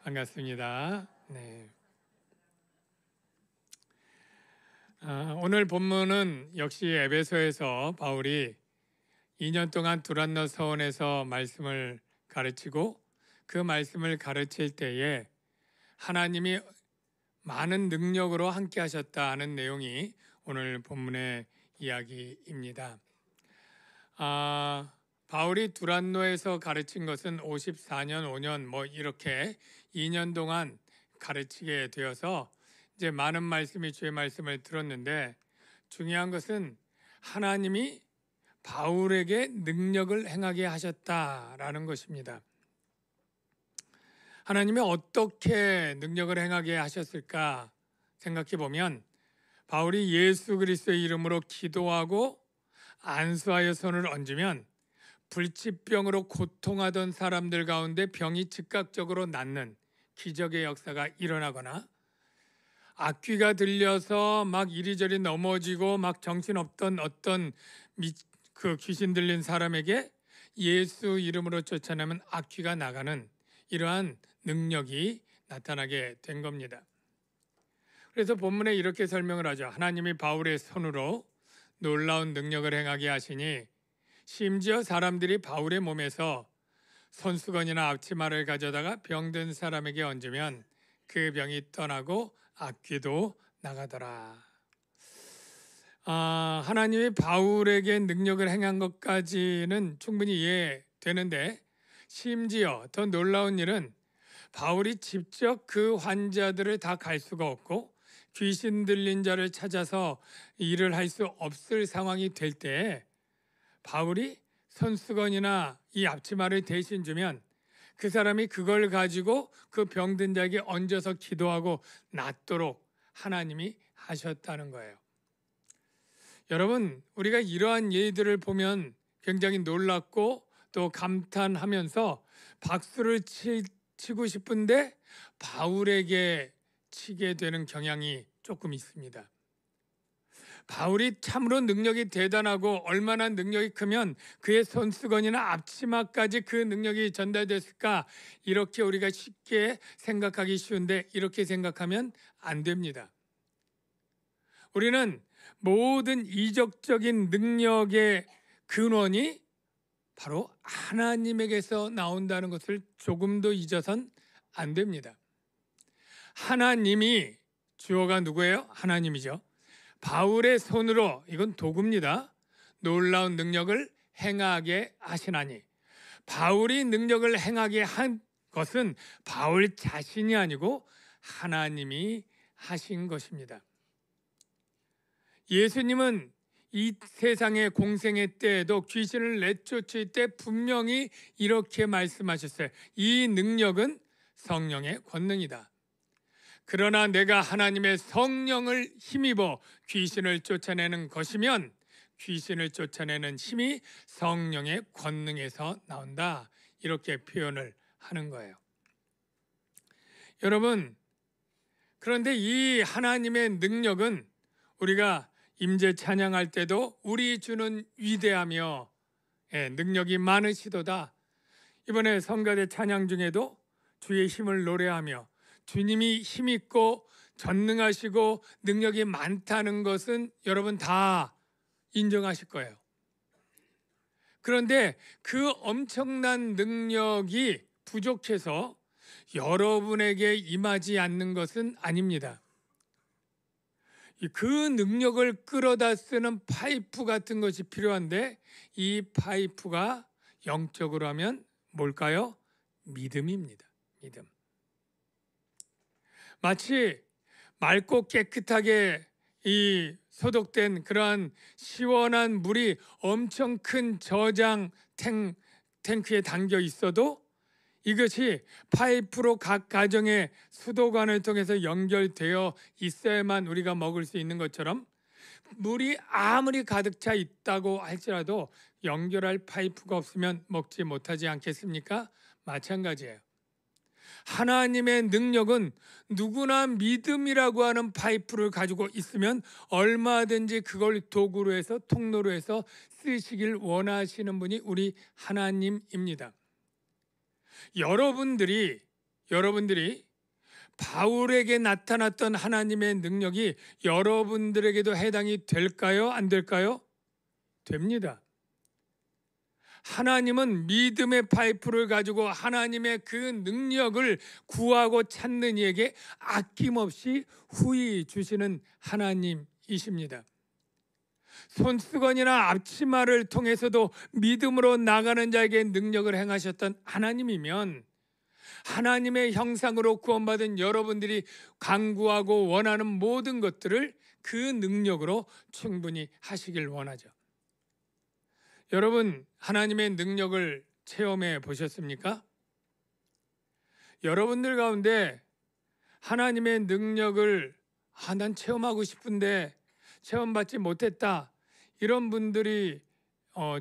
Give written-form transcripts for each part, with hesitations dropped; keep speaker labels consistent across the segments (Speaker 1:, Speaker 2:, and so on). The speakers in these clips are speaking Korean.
Speaker 1: 반갑습니다. 네. 오늘 본문은 역시 에베소에서 바울이 2년 동안 두란노 서원에서 말씀을 가르치고 그 말씀을 가르칠 때에 하나님이 많은 능력으로 함께 하셨다는 내용이 오늘 본문의 이야기입니다. 바울이 두란노에서 가르친 것은 54년, 5년 이렇게 2년 동안 가르치게 되어서 이제 많은 말씀이 주의 말씀을 들었는데 중요한 것은 하나님이 바울에게 능력을 행하게 하셨다라는 것입니다. 하나님이 어떻게 능력을 행하게 하셨을까 생각해 보면 바울이 예수 그리스도의 이름으로 기도하고 안수하여 손을 얹으면 불치병으로 고통하던 사람들 가운데 병이 즉각적으로 낫는 기적의 역사가 일어나거나 악귀가 들려서 막 이리저리 넘어지고 막 정신없던 어떤 그 귀신 들린 사람에게 예수 이름으로 쫓아내면 악귀가 나가는 이러한 능력이 나타나게 된 겁니다. 그래서 본문에 이렇게 설명을 하죠. 하나님이 바울의 손으로 놀라운 능력을 행하게 하시니 심지어 사람들이 바울의 몸에서 손수건이나 앞치마를 가져다가 병든 사람에게 얹으면 그 병이 떠나고 악귀도 나가더라. 하나님이 바울에게 능력을 행한 것까지는 충분히 이해되는데 심지어 더 놀라운 일은 바울이 직접 그 환자들을 다 갈 수가 없고 귀신 들린 자를 찾아서 일을 할 수 없을 상황이 될 때 바울이 손수건이나 이 앞치마를 대신 주면 그 사람이 그걸 가지고 그 병든 자에게 얹어서 기도하고 낫도록 하나님이 하셨다는 거예요. 여러분, 우리가 이러한 예들을 보면 굉장히 놀랍고 또 감탄하면서 박수를 치고 싶은데 바울에게 치게 되는 경향이 조금 있습니다. 바울이 참으로 능력이 대단하고 얼마나 능력이 크면 그의 손수건이나 앞치마까지 그 능력이 전달됐을까 이렇게 우리가 쉽게 생각하기 쉬운데 이렇게 생각하면 안 됩니다. 우리는 모든 이적적인 능력의 근원이 바로 하나님에게서 나온다는 것을 조금도 잊어선 안 됩니다. 하나님이 주어가 누구예요? 하나님이죠. 바울의 손으로 이건 도구입니다. 놀라운 능력을 행하게 하시나니 바울이 능력을 행하게 한 것은 바울 자신이 아니고 하나님이 하신 것입니다. 예수님은 이 세상의 공생의 때에도 귀신을 내쫓을 때 분명히 이렇게 말씀하셨어요. 이 능력은 성령의 권능이다. 그러나 내가 하나님의 성령을 힘입어 귀신을 쫓아내는 것이면 귀신을 쫓아내는 힘이 성령의 권능에서 나온다. 이렇게 표현을 하는 거예요. 여러분, 그런데 이 하나님의 능력은 우리가 임재 찬양할 때도 우리 주는 위대하며 능력이 많으시도다. 이번에 성가대 찬양 중에도 주의 힘을 노래하며 주님이 힘있고 전능하시고 능력이 많다는 것은 여러분 다 인정하실 거예요. 그런데 그 엄청난 능력이 부족해서 여러분에게 임하지 않는 것은 아닙니다. 그 능력을 끌어다 쓰는 파이프 같은 것이 필요한데 이 파이프가 영적으로 하면 뭘까요? 믿음입니다. 믿음. 마치 맑고 깨끗하게 이 소독된 그러한 시원한 물이 엄청 큰 저장 탱크에 담겨 있어도 이것이 파이프로 각 가정의 수도관을 통해서 연결되어 있어야만 우리가 먹을 수 있는 것처럼 물이 아무리 가득 차 있다고 할지라도 연결할 파이프가 없으면 먹지 못하지 않겠습니까? 마찬가지예요. 하나님의 능력은 누구나 믿음이라고 하는 파이프를 가지고 있으면 얼마든지 그걸 도구로 해서 통로로 해서 쓰시길 원하시는 분이 우리 하나님입니다. 여러분들이 여러분들이 바울에게 나타났던 하나님의 능력이 여러분들에게도 해당이 될까요? 안 될까요? 됩니다. 하나님은 믿음의 파이프를 가지고 하나님의 그 능력을 구하고 찾는 이에게 아낌없이 후히 주시는 하나님이십니다. 손수건이나 앞치마를 통해서도 믿음으로 나가는 자에게 능력을 행하셨던 하나님이면 하나님의 형상으로 구원받은 여러분들이 간구하고 원하는 모든 것들을 그 능력으로 충분히 하시길 원하죠. 여러분, 하나님의 능력을 체험해 보셨습니까? 여러분들 가운데 하나님의 능력을 난 체험하고 싶은데 체험받지 못했다, 이런 분들이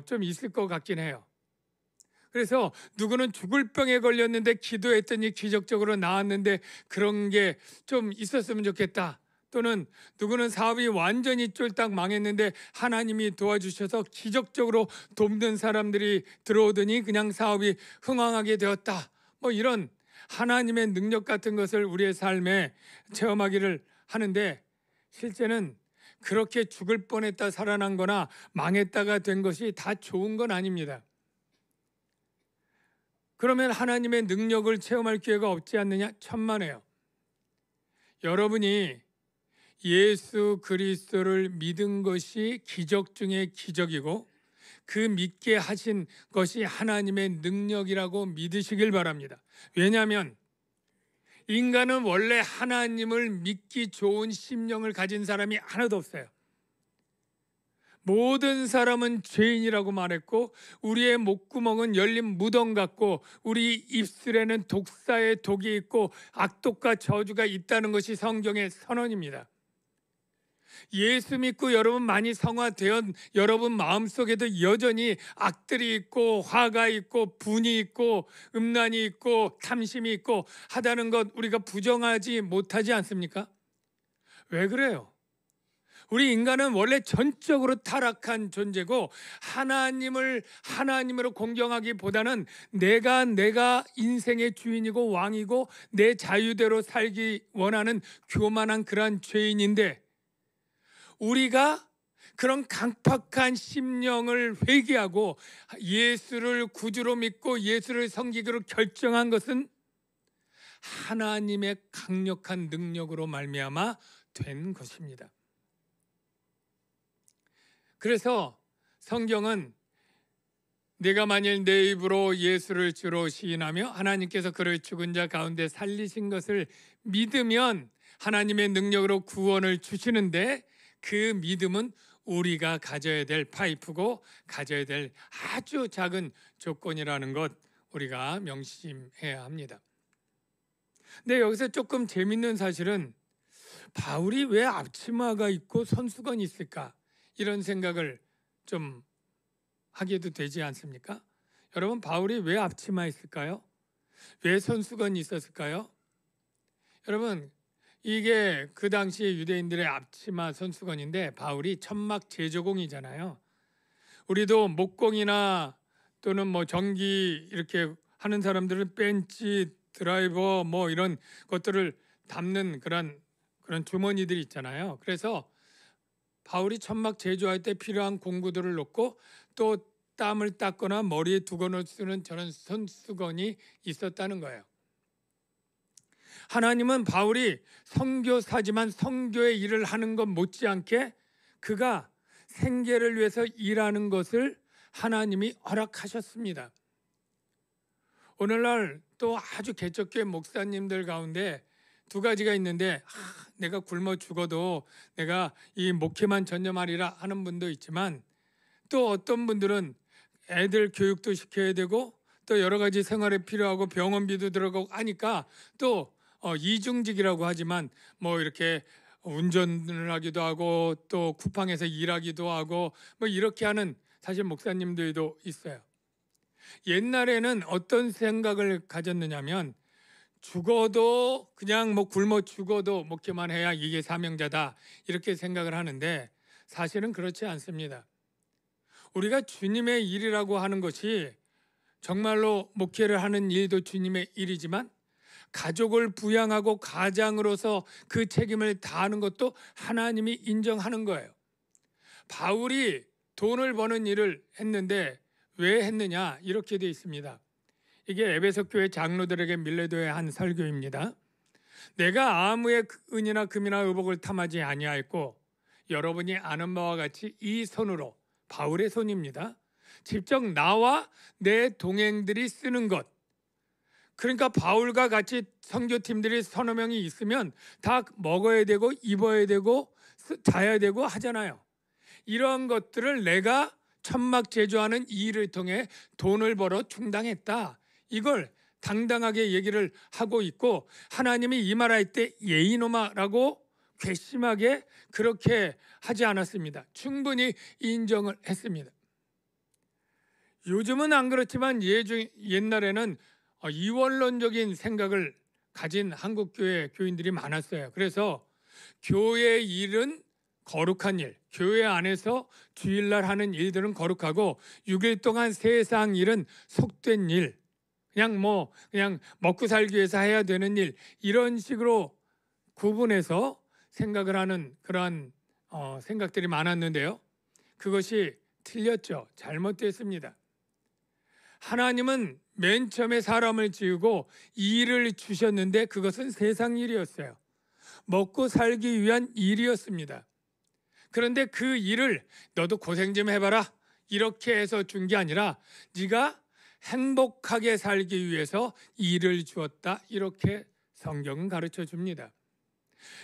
Speaker 1: 좀 있을 것 같긴 해요. 그래서 누구는 죽을 병에 걸렸는데 기도했더니 기적적으로 나았는데 그런 게 좀 있었으면 좋겠다. 또는 누구는 사업이 완전히 쫄딱 망했는데 하나님이 도와주셔서 기적적으로 돕는 사람들이 들어오더니 그냥 사업이 흥황하게 되었다. 뭐 이런 하나님의 능력 같은 것을 우리의 삶에 체험하기를 하는데, 실제는 그렇게 죽을 뻔했다 살아난 거나 망했다가 된 것이 다 좋은 건 아닙니다. 그러면 하나님의 능력을 체험할 기회가 없지 않느냐? 천만에요. 여러분이 예수 그리스도를 믿은 것이 기적 중에 기적이고 그 믿게 하신 것이 하나님의 능력이라고 믿으시길 바랍니다. 왜냐하면 인간은 원래 하나님을 믿기 좋은 심령을 가진 사람이 하나도 없어요. 모든 사람은 죄인이라고 말했고 우리의 목구멍은 열린 무덤 같고 우리 입술에는 독사의 독이 있고 악독과 저주가 있다는 것이 성경의 선언입니다. 예수 믿고 여러분 많이 성화되어 여러분 마음속에도 여전히 악들이 있고 화가 있고 분이 있고 음란이 있고 탐심이 있고 하다는 것 우리가 부정하지 못하지 않습니까? 왜 그래요? 우리 인간은 원래 전적으로 타락한 존재고 하나님을 하나님으로 공경하기보다는 내가 인생의 주인이고 왕이고 내 자유대로 살기 원하는 교만한 그러한 죄인인데, 우리가 그런 강팍한 심령을 회개하고 예수를 구주로 믿고 예수를 섬기기로 결정한 것은 하나님의 강력한 능력으로 말미암아 된 것입니다. 그래서 성경은 내가 만일 내 입으로 예수를 주로 시인하며 하나님께서 그를 죽은 자 가운데 살리신 것을 믿으면 하나님의 능력으로 구원을 주시는데, 그 믿음은 우리가 가져야 될 파이프고 가져야 될 아주 작은 조건이라는 것 우리가 명심해야 합니다. 근데 여기서 조금 재밌는 사실은 바울이 왜 앞치마가 있고 손수건이 있을까? 이런 생각을 좀 하게도 되지 않습니까? 여러분, 바울이 왜 앞치마 있을까요? 왜 손수건이 있었을까요? 여러분, 이게 그 당시에 유대인들의 앞치마 손수건인데 바울이 천막 제조공이잖아요. 우리도 목공이나 또는 뭐 전기 이렇게 하는 사람들은 벤치, 드라이버 뭐 이런 것들을 담는 그런 주머니들이 있잖아요. 그래서 바울이 천막 제조할 때 필요한 공구들을 놓고 또 땀을 닦거나 머리에 두거나 쓰는 저런 손수건이 있었다는 거예요. 하나님은 바울이 선교사지만 선교의 일을 하는 것 못지않게 그가 생계를 위해서 일하는 것을 하나님이 허락하셨습니다. 오늘날 또 아주 개척교회 목사님들 가운데 두 가지가 있는데, 내가 굶어 죽어도 내가 이 목회만 전념하리라 하는 분도 있지만, 또 어떤 분들은 애들 교육도 시켜야 되고 또 여러 가지 생활에 필요하고 병원비도 들어가고 하니까 또 이중직이라고 하지만 뭐 이렇게 운전을 하기도 하고 또 쿠팡에서 일하기도 하고 뭐 이렇게 하는 사실 목사님들도 있어요. 옛날에는 어떤 생각을 가졌느냐면 죽어도 그냥 뭐 굶어 죽어도 목회만 해야 이게 사명자다 이렇게 생각을 하는데, 사실은 그렇지 않습니다. 우리가 주님의 일이라고 하는 것이 정말로 목회를 하는 일도 주님의 일이지만 가족을 부양하고 가장으로서 그 책임을 다하는 것도 하나님이 인정하는 거예요. 바울이 돈을 버는 일을 했는데 왜 했느냐? 이렇게 되어 있습니다. 이게 에베소 교회 장로들에게 밀레도의 한 설교입니다. 내가 아무의 은이나 금이나 의복을 탐하지 아니하였고 여러분이 아는 바와 같이 이 손으로, 바울의 손입니다, 직접 나와 내 동행들이 쓰는 것. 그러니까 바울과 같이 선교팀들이 서너 명이 있으면 다 먹어야 되고 입어야 되고 자야 되고 하잖아요. 이러한 것들을 내가 천막 제조하는 이 일을 통해 돈을 벌어 충당했다. 이걸 당당하게 얘기를 하고 있고, 하나님이 이 말할 때 예이노마라고 괘씸하게 그렇게 하지 않았습니다. 충분히 인정을 했습니다. 요즘은 안 그렇지만 옛날에는 이원론적인 생각을 가진 한국교회 교인들이 많았어요. 그래서 교회 일은 거룩한 일, 교회 안에서 주일날 하는 일들은 거룩하고 6일 동안 세상 일은 속된 일, 그냥 먹고 살기 위해서 해야 되는 일, 이런 식으로 구분해서 생각을 하는 그러한 생각들이 많았는데요. 그것이 틀렸죠. 잘못됐습니다. 하나님은 맨 처음에 사람을 지으고 일을 주셨는데 그것은 세상 일이었어요. 먹고 살기 위한 일이었습니다. 그런데 그 일을 너도 고생 좀 해봐라 이렇게 해서 준 게 아니라 네가 행복하게 살기 위해서 일을 주었다, 이렇게 성경은 가르쳐 줍니다.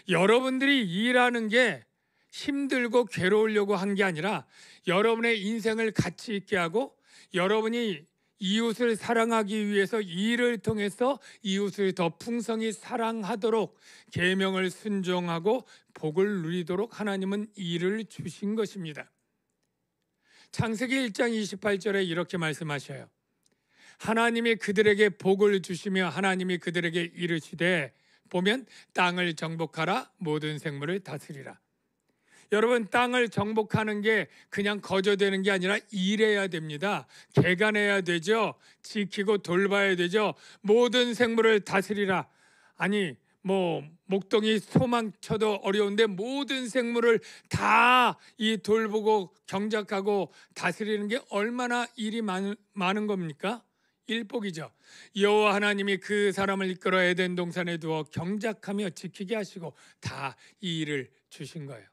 Speaker 1: 여러분들이 일하는 게 힘들고 괴로우려고 한 게 아니라 여러분의 인생을 가치 있게 하고 여러분이 이웃을 사랑하기 위해서 일을 통해서 이웃을 더 풍성히 사랑하도록 계명을 순종하고 복을 누리도록 하나님은 일을 주신 것입니다. 창세기 1장 28절에 이렇게 말씀하셔요. 하나님이 그들에게 복을 주시며 하나님이 그들에게 이르시되 보면 땅을 정복하라, 모든 생물을 다스리라. 여러분, 땅을 정복하는 게 그냥 거저되는 게 아니라 일해야 됩니다. 개간해야 되죠. 지키고 돌봐야 되죠. 모든 생물을 다스리라. 아니 목동이 소망 쳐도 어려운데 모든 생물을 다 이 돌보고 경작하고 다스리는 게 얼마나 일이 많은 겁니까? 일복이죠. 여호와 하나님이 그 사람을 이끌어 에덴 동산에 두어 경작하며 지키게 하시고 다 이 일을 주신 거예요.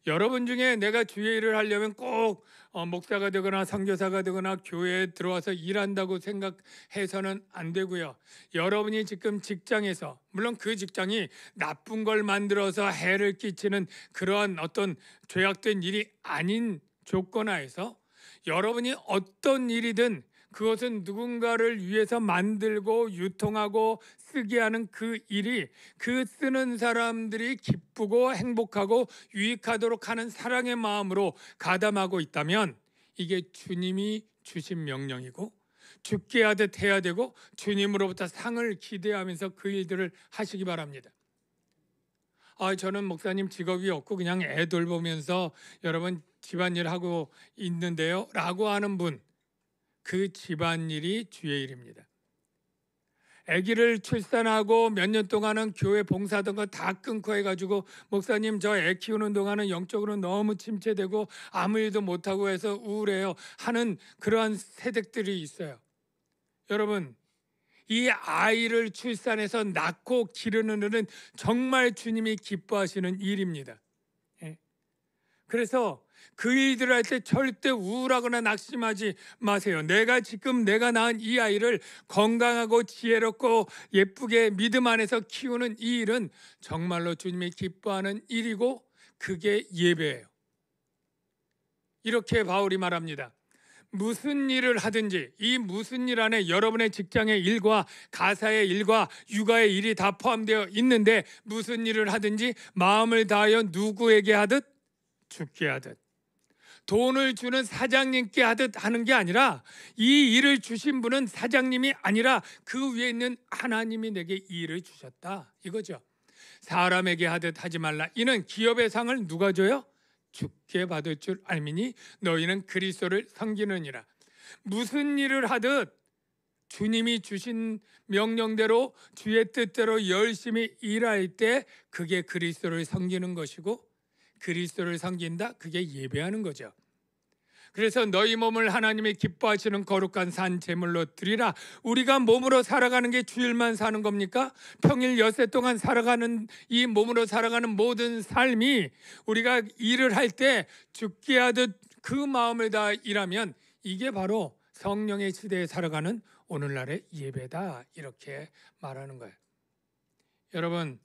Speaker 1: 여러분 중에 내가 주의 일을 하려면 꼭 목사가 되거나 선교사가 되거나 교회에 들어와서 일한다고 생각해서는 안 되고요. 여러분이 지금 직장에서, 물론 그 직장이 나쁜 걸 만들어서 해를 끼치는 그러한 어떤 죄악된 일이 아닌 조건 하에서 여러분이 어떤 일이든 그것은 누군가를 위해서 만들고 유통하고 쓰게 하는 그 일이 그 쓰는 사람들이 기쁘고 행복하고 유익하도록 하는 사랑의 마음으로 가담하고 있다면 이게 주님이 주신 명령이고 주께 하듯 해야 되고 주님으로부터 상을 기대하면서 그 일들을 하시기 바랍니다. 저는 목사님 직업이 없고 그냥 애 돌보면서 여러분 집안일 하고 있는데요 라고 하는 분, 그 집안일이 주의 일입니다. 아기를 출산하고 몇 년 동안은 교회 봉사하던 거 다 끊고 해가지고 목사님 저 애 키우는 동안은 영적으로 너무 침체되고 아무 일도 못하고 해서 우울해요 하는 그러한 세대들이 있어요. 여러분, 이 아이를 출산해서 낳고 기르는 일은 정말 주님이 기뻐하시는 일입니다. 그래서 그 일들을 할 때 절대 우울하거나 낙심하지 마세요. 내가 낳은 이 아이를 건강하고 지혜롭고 예쁘게 믿음 안에서 키우는 이 일은 정말로 주님이 기뻐하는 일이고 그게 예배예요. 이렇게 바울이 말합니다. 무슨 일을 하든지 이 무슨 일 안에 여러분의 직장의 일과 가사의 일과 육아의 일이 다 포함되어 있는데 무슨 일을 하든지 마음을 다하여 누구에게 하듯 주께 하듯 돈을 주는 사장님께 하듯 하는 게 아니라 이 일을 주신 분은 사장님이 아니라 그 위에 있는 하나님이 내게 이 일을 주셨다 이거죠. 사람에게 하듯 하지 말라. 이는 기업의 상을 누가 줘요? 주께 받을 줄 알미니 너희는 그리스도를 섬기느니라. 무슨 일을 하듯 주님이 주신 명령대로 주의 뜻대로 열심히 일할 때 그게 그리스도를 섬기는 것이고, 그리스도를 섬긴다, 그게 예배하는 거죠. 그래서 너희 몸을 하나님이 기뻐하시는 거룩한 산 제물로 드리라. 우리가 몸으로 살아가는 게 주일만 사는 겁니까? 평일 엿새 동안 살아가는 이 몸으로 살아가는 모든 삶이 우리가 일을 할 때 죽게 하듯 그 마음을 다 일하면 이게 바로 성령의 시대에 살아가는 오늘날의 예배다, 이렇게 말하는 거예요. 여러분,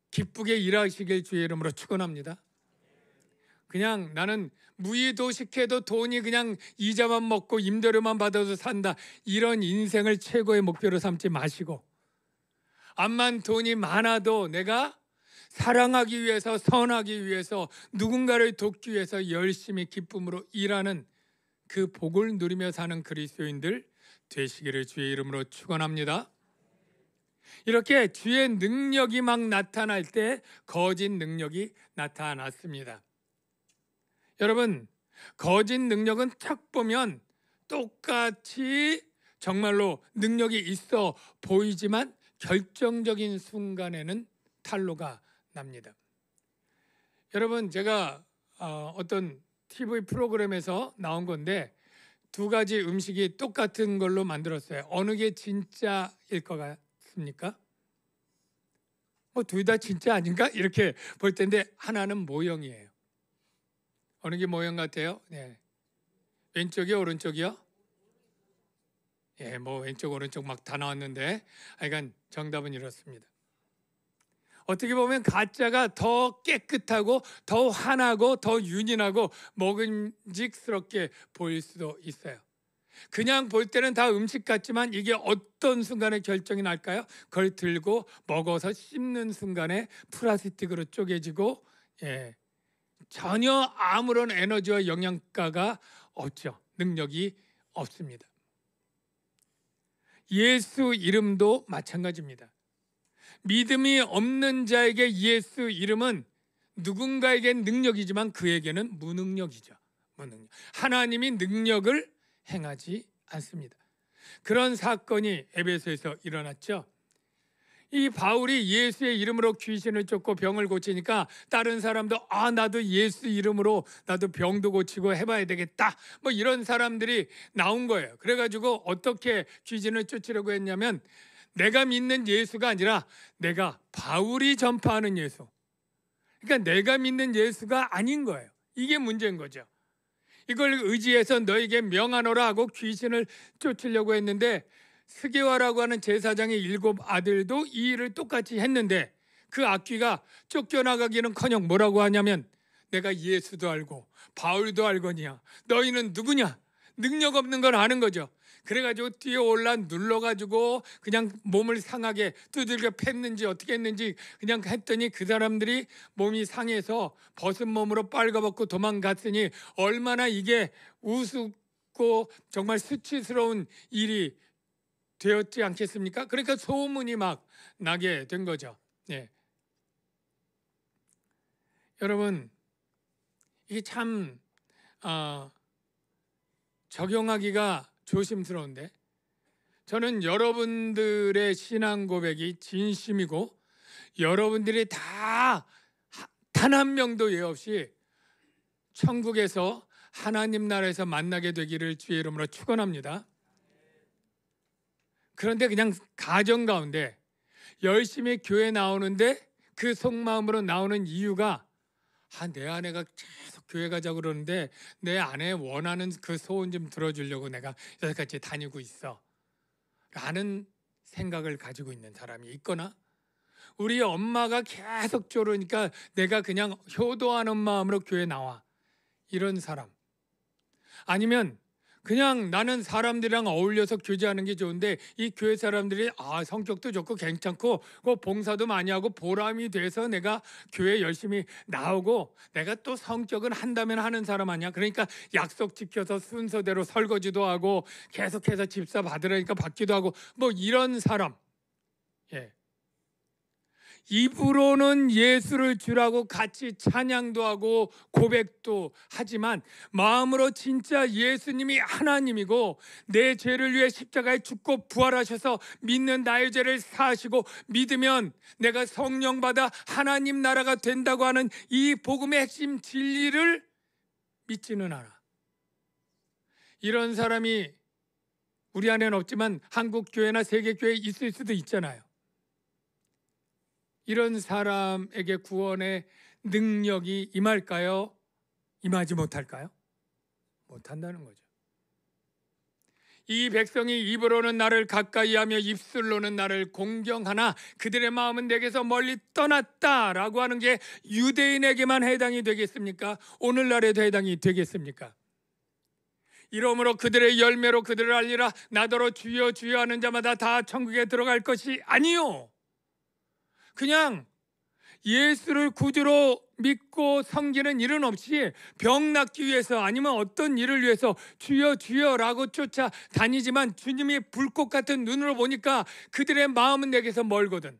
Speaker 1: 기쁘게 일하시길 주의 이름으로 축원합니다. 그냥 나는 무의도식해도 돈이 그냥 이자만 먹고 임대료만 받아도 산다, 이런 인생을 최고의 목표로 삼지 마시고, 암만 돈이 많아도 내가 사랑하기 위해서, 선하기 위해서, 누군가를 돕기 위해서 열심히 기쁨으로 일하는 그 복을 누리며 사는 그리스도인들 되시기를 주의 이름으로 축원합니다. 이렇게 주의 능력이 막 나타날 때 거짓 능력이 나타났습니다. 여러분, 거짓 능력은 딱 보면 똑같이 정말로 능력이 있어 보이지만 결정적인 순간에는 탄로가 납니다. 여러분, 제가 어떤 TV 프로그램에서 나온 건데 두 가지 음식이 똑같은 걸로 만들었어요. 어느 게 진짜일 것 같습니까? 둘 다 진짜 아닌가? 이렇게 볼 텐데 하나는 모형이에요. 어느 게 모형 같아요? 네. 왼쪽이요, 오른쪽이요? 예, 뭐 왼쪽 오른쪽 막 다 나왔는데, 하여간 정답은 이렇습니다. 어떻게 보면 가짜가 더 깨끗하고 더 환하고 더 윤인하고 먹음직스럽게 보일 수도 있어요. 그냥 볼 때는 다 음식 같지만 이게 어떤 순간에 결정이 날까요? 그걸 들고 먹어서 씹는 순간에 플라스틱으로 쪼개지고, 예, 전혀 아무런 에너지와 영양가가 없죠. 능력이 없습니다. 예수 이름도 마찬가지입니다. 믿음이 없는 자에게 예수 이름은 누군가에겐 능력이지만 그에게는 무능력이죠. 무능력. 하나님이 능력을 행하지 않습니다. 그런 사건이 에베소에서 일어났죠. 이 바울이 예수의 이름으로 귀신을 쫓고 병을 고치니까 다른 사람도 나도 예수 이름으로 나도 병도 고치고 해봐야 되겠다, 뭐 이런 사람들이 나온 거예요. 그래가지고 어떻게 귀신을 쫓으려고 했냐면 내가 믿는 예수가 아니라 내가 바울이 전파하는 예수, 그러니까 내가 믿는 예수가 아닌 거예요. 이게 문제인 거죠. 이걸 의지해서 너에게 명하노라 하고 귀신을 쫓으려고 했는데 스게와라고 하는 제사장의 7 아들도 이 일을 똑같이 했는데 그 악귀가 쫓겨나가기는커녕 뭐라고 하냐면 내가 예수도 알고 바울도 알거니와 너희는 누구냐? 능력 없는 걸 아는 거죠. 그래가지고 뛰어올라 눌러가지고 그냥 몸을 상하게 두들겨 팼는지 어떻게 했는지 그냥 했더니 그 사람들이 몸이 상해서 벗은 몸으로 빨가벗고 도망갔으니 얼마나 이게 우습고 정말 수치스러운 일이 되었지 않겠습니까? 그러니까 소문이 막 나게 된 거죠. 네. 여러분, 이게 참 적용하기가 조심스러운데, 저는 여러분들의 신앙 고백이 진심이고 여러분들이 다 단 한 명도 예 없이 천국에서 하나님 나라에서 만나게 되기를 주의 이름으로 축원합니다. 그런데 그냥 가정 가운데 열심히 교회 나오는데 그 속마음으로 나오는 이유가 내 아내가 계속 교회 가자고 그러는데 내 아내 원하는 그 소원 좀 들어주려고 내가 여기까지 다니고 있어 라는 생각을 가지고 있는 사람이 있거나, 우리 엄마가 계속 쪼르니까 내가 그냥 효도하는 마음으로 교회 나와, 이런 사람. 아니면 그냥 나는 사람들이랑 어울려서 교제하는 게 좋은데 이 교회 사람들이 성격도 좋고 괜찮고 봉사도 많이 하고 보람이 돼서 내가 교회 열심히 나오고, 내가 또 성격은 한다면 하는 사람 아니야. 그러니까 약속 지켜서 순서대로 설거지도 하고 계속해서 집사 받으라니까 받기도 하고 뭐 이런 사람. 예. 입으로는 예수를 주라고 같이 찬양도 하고 고백도 하지만 마음으로 진짜 예수님이 하나님이고 내 죄를 위해 십자가에 죽고 부활하셔서 믿는 나의 죄를 사하시고 믿으면 내가 성령 받아 하나님 나라가 된다고 하는 이 복음의 핵심 진리를 믿지는 않아. 이런 사람이 우리 안에는 없지만 한국 교회나 세계 교회에 있을 수도 있잖아요. 이런 사람에게 구원의 능력이 임할까요? 임하지 못할까요? 못한다는 거죠. 이 백성이 입으로는 나를 가까이하며 입술로는 나를 공경하나 그들의 마음은 내게서 멀리 떠났다라고 하는 게 유대인에게만 해당이 되겠습니까? 오늘날에도 해당이 되겠습니까? 이러므로 그들의 열매로 그들을 알리라. 나더러 주여 주여 하는 자마다 다 천국에 들어갈 것이 아니요, 그냥 예수를 구주로 믿고 섬기는 일은 없이 병 낫기 위해서 아니면 어떤 일을 위해서 주여 주여라고 쫓아다니지만 주님이 불꽃 같은 눈으로 보니까 그들의 마음은 내게서 멀거든.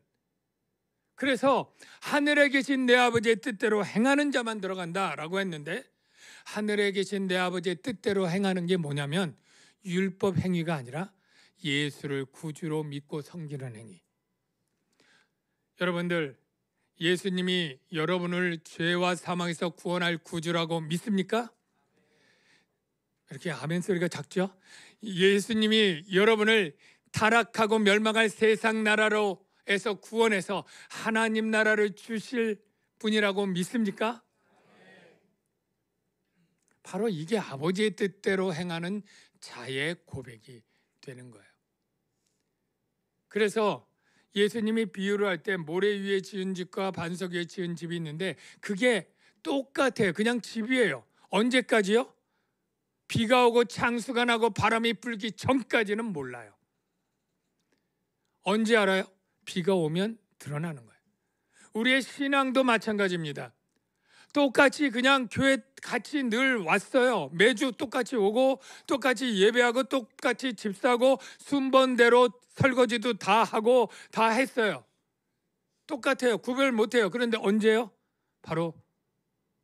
Speaker 1: 그래서 하늘에 계신 내 아버지의 뜻대로 행하는 자만 들어간다라고 했는데, 하늘에 계신 내 아버지의 뜻대로 행하는 게 뭐냐면 율법 행위가 아니라 예수를 구주로 믿고 섬기는 행위. 여러분들, 예수님이 여러분을 죄와 사망에서 구원할 구주라고 믿습니까? 이렇게 아멘 소리가 작죠? 예수님이 여러분을 타락하고 멸망할 세상 나라로에서 구원해서 하나님 나라를 주실 분이라고 믿습니까? 바로 이게 아버지의 뜻대로 행하는 자의 고백이 되는 거예요. 그래서 예수님이 비유를 할 때 모래 위에 지은 집과 반석 위에 지은 집이 있는데 그게 똑같아요. 그냥 집이에요. 언제까지요? 비가 오고 창수가 나고 바람이 불기 전까지는 몰라요. 언제 알아요? 비가 오면 드러나는 거예요. 우리의 신앙도 마찬가지입니다. 똑같이 그냥 교회 같이 늘 왔어요. 매주 똑같이 오고 똑같이 예배하고 똑같이 집 사고 순번대로 설거지도 다 하고 다 했어요. 똑같아요. 구별 못해요. 그런데 언제요? 바로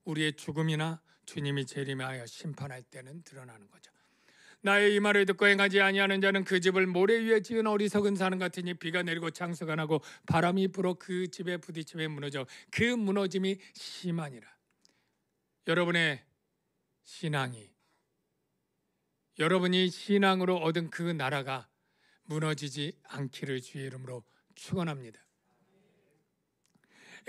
Speaker 1: 우리의 죽음이나 주님이 재림하여 심판할 때는 드러나는 거죠. 나의 이 말을 듣고 행하지 아니하는 자는 그 집을 모래 위에 지은 어리석은 사람 같으니 비가 내리고 창수가 나고 바람이 불어 그 집에 부딪히며 무너져 그 무너짐이 심하니라. 여러분의 신앙이, 여러분이 신앙으로 얻은 그 나라가 무너지지 않기를 주의 이름으로 축원합니다.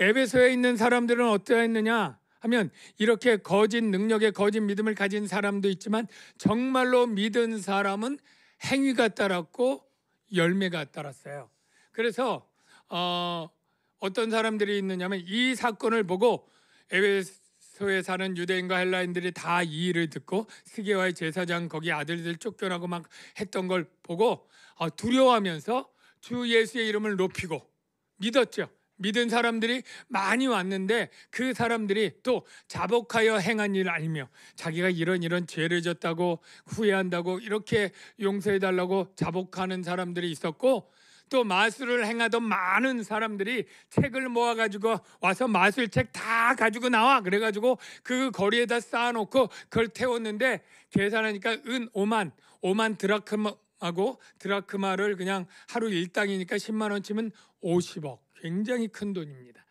Speaker 1: 에베소에 있는 사람들은 어떠했느냐 하면 이렇게 거짓 능력에 거짓 믿음을 가진 사람도 있지만 정말로 믿은 사람은 행위가 따랐고 열매가 따랐어요. 그래서 어떤 사람들이 있느냐면 이 사건을 보고 에베소에 사는 유대인과 헬라인들이 다 이 일을 듣고 스게와의 제사장 거기 아들들 쫓겨나고 막 했던 걸 보고 두려워하면서 주 예수의 이름을 높이고 믿었죠. 믿은 사람들이 많이 왔는데 그 사람들이 또 자복하여 행한 일 알며 자기가 이런 죄를 졌다고 후회한다고 이렇게 용서해달라고 자복하는 사람들이 있었고, 또 마술을 행하던 많은 사람들이 책을 모아가지고 와서 마술책 다 가지고 나와 그래가지고 그 거리에다 쌓아놓고 그걸 태웠는데 계산하니까 은 5만 드라크마하고 드라크마를 그냥 하루 일당이니까 10만 원 치면 50억, 굉장히 큰 돈입니다.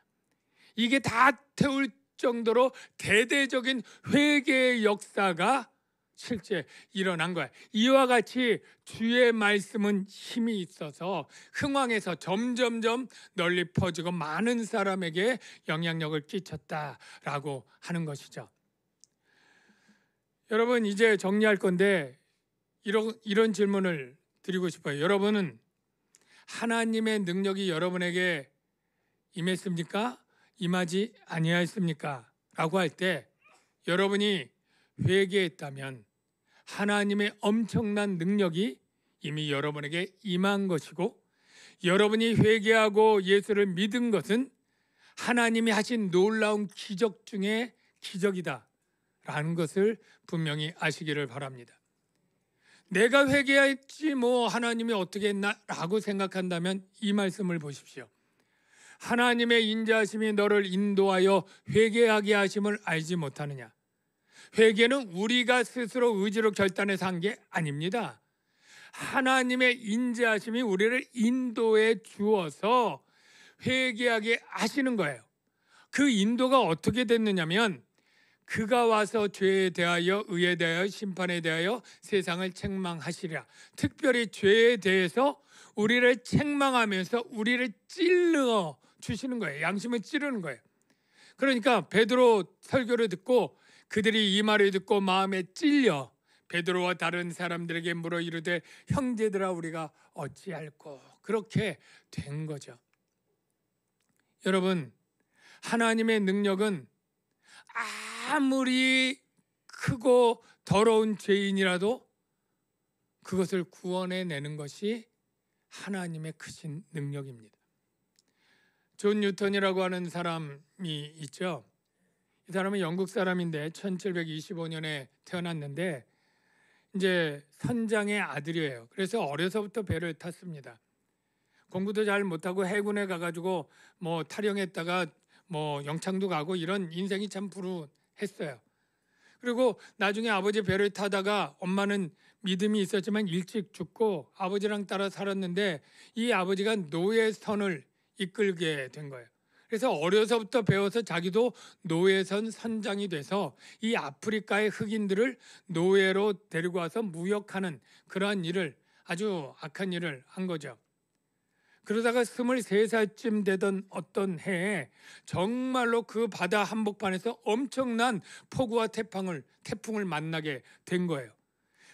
Speaker 1: 이게 다 태울 정도로 대대적인 회개의 역사가 실제 일어난 거예요. 이와 같이 주의 말씀은 힘이 있어서 흥왕에서 점점점 널리 퍼지고 많은 사람에게 영향력을 끼쳤다라고 하는 것이죠. 여러분, 이제 정리할 건데 이런 질문을 드리고 싶어요. 여러분은 하나님의 능력이 여러분에게 임했습니까? 임하지 아니하였습니까? 라고 할 때 여러분이 회개했다면 하나님의 엄청난 능력이 이미 여러분에게 임한 것이고, 여러분이 회개하고 예수를 믿은 것은 하나님이 하신 놀라운 기적 중에 기적이다 라는 것을 분명히 아시기를 바랍니다. 내가 회개했지 뭐 하나님이 어떻게 했나 라고 생각한다면 이 말씀을 보십시오. 하나님의 인자하심이 너를 인도하여 회개하게 하심을 알지 못하느냐. 회개는 우리가 스스로 의지로 결단해서 한 게 아닙니다. 하나님의 인자하심이 우리를 인도해 주어서 회개하게 하시는 거예요. 그 인도가 어떻게 됐느냐면 그가 와서 죄에 대하여 의에 대하여 심판에 대하여 세상을 책망하시리라. 특별히 죄에 대해서 우리를 책망하면서 우리를 찔러 주시는 거예요. 양심을 찌르는 거예요. 그러니까 베드로 설교를 듣고 그들이 이 말을 듣고 마음에 찔려 베드로와 다른 사람들에게 물어 이르되 형제들아 우리가 어찌할꼬. 그렇게 된 거죠. 여러분, 하나님의 능력은 아무리 크고 더러운 죄인이라도 그것을 구원해내는 것이 하나님의 크신 능력입니다. 존 뉴턴이라고 하는 사람이 있죠. 이 사람은 영국 사람인데 1725년에 태어났는데 이제 선장의 아들이에요. 그래서 어려서부터 배를 탔습니다. 공부도 잘 못하고 해군에 가가지고 뭐 탈영했다가 뭐 영창도 가고 이런 인생이 참 불우했어요. 그리고 나중에 아버지 배를 타다가 엄마는 믿음이 있었지만 일찍 죽고 아버지랑 따라 살았는데 이 아버지가 노예선을 이끌게 된 거예요. 그래서 어려서부터 배워서 자기도 노예선 선장이 돼서 이 아프리카의 흑인들을 노예로 데리고 와서 무역하는 그러한 일을, 아주 악한 일을 한 거죠. 그러다가 23살쯤 되던 어떤 해에 정말로 그 바다 한복판에서 엄청난 폭우와 태풍을 만나게 된 거예요.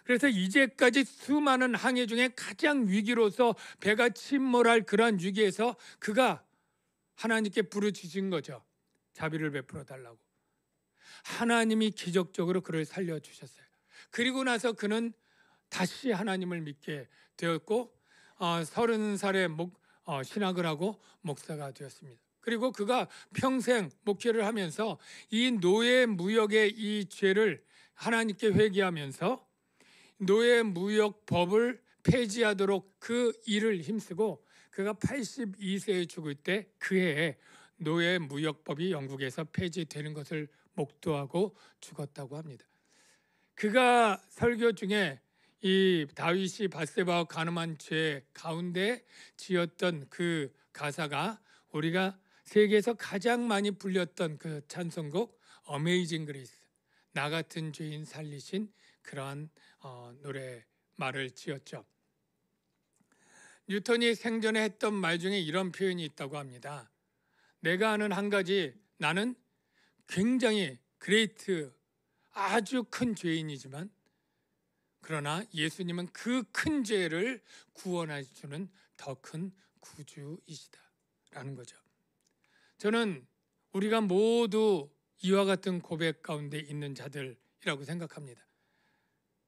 Speaker 1: 그래서 이제까지 수많은 항해 중에 가장 위기로서 배가 침몰할 그러한 위기에서 그가 하나님께 부르짖은 거죠. 자비를 베풀어 달라고. 하나님이 기적적으로 그를 살려주셨어요. 그리고 나서 그는 다시 하나님을 믿게 되었고 30살에 신학을 하고 목사가 되었습니다. 그리고 그가 평생 목회를 하면서 이 노예 무역의 이 죄를 하나님께 회개하면서 노예 무역법을 폐지하도록 그 일을 힘쓰고 그가 82세에 죽을 때 그 해에 노예 무역법이 영국에서 폐지되는 것을 목도하고 죽었다고 합니다. 그가 설교 중에 이 다윗이 밧세바와 간음한 죄 가운데 지었던 그 가사가 우리가 세계에서 가장 많이 불렸던 그 찬송곡 어메이징 그레이스, 나 같은 죄인 살리신 그러한 노래 말을 지었죠. 뉴턴이 생전에 했던 말 중에 이런 표현이 있다고 합니다. 내가 아는 한 가지, 나는 굉장히 그레이트, 아주 큰 죄인이지만 그러나 예수님은 그 큰 죄를 구원해 주는 더 큰 구주이시다라는 거죠. 저는 우리가 모두 이와 같은 고백 가운데 있는 자들이라고 생각합니다.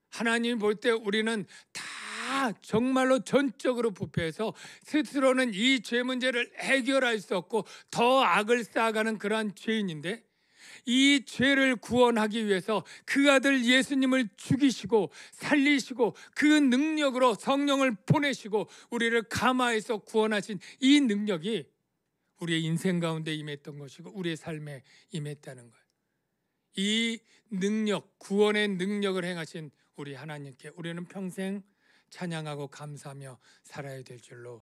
Speaker 1: 하나님이 볼 때 우리는 다 정말로 전적으로 부패해서 스스로는 이 죄 문제를 해결할 수 없고 더 악을 쌓아가는 그러한 죄인인데 이 죄를 구원하기 위해서 그 아들 예수님을 죽이시고 살리시고 그 능력으로 성령을 보내시고 우리를 감화해서 구원하신 이 능력이 우리의 인생 가운데 임했던 것이고 우리의 삶에 임했다는 거예요. 이 능력, 구원의 능력을 행하신 우리 하나님께 우리는 평생 찬양하고 감사하며 살아야 될 줄로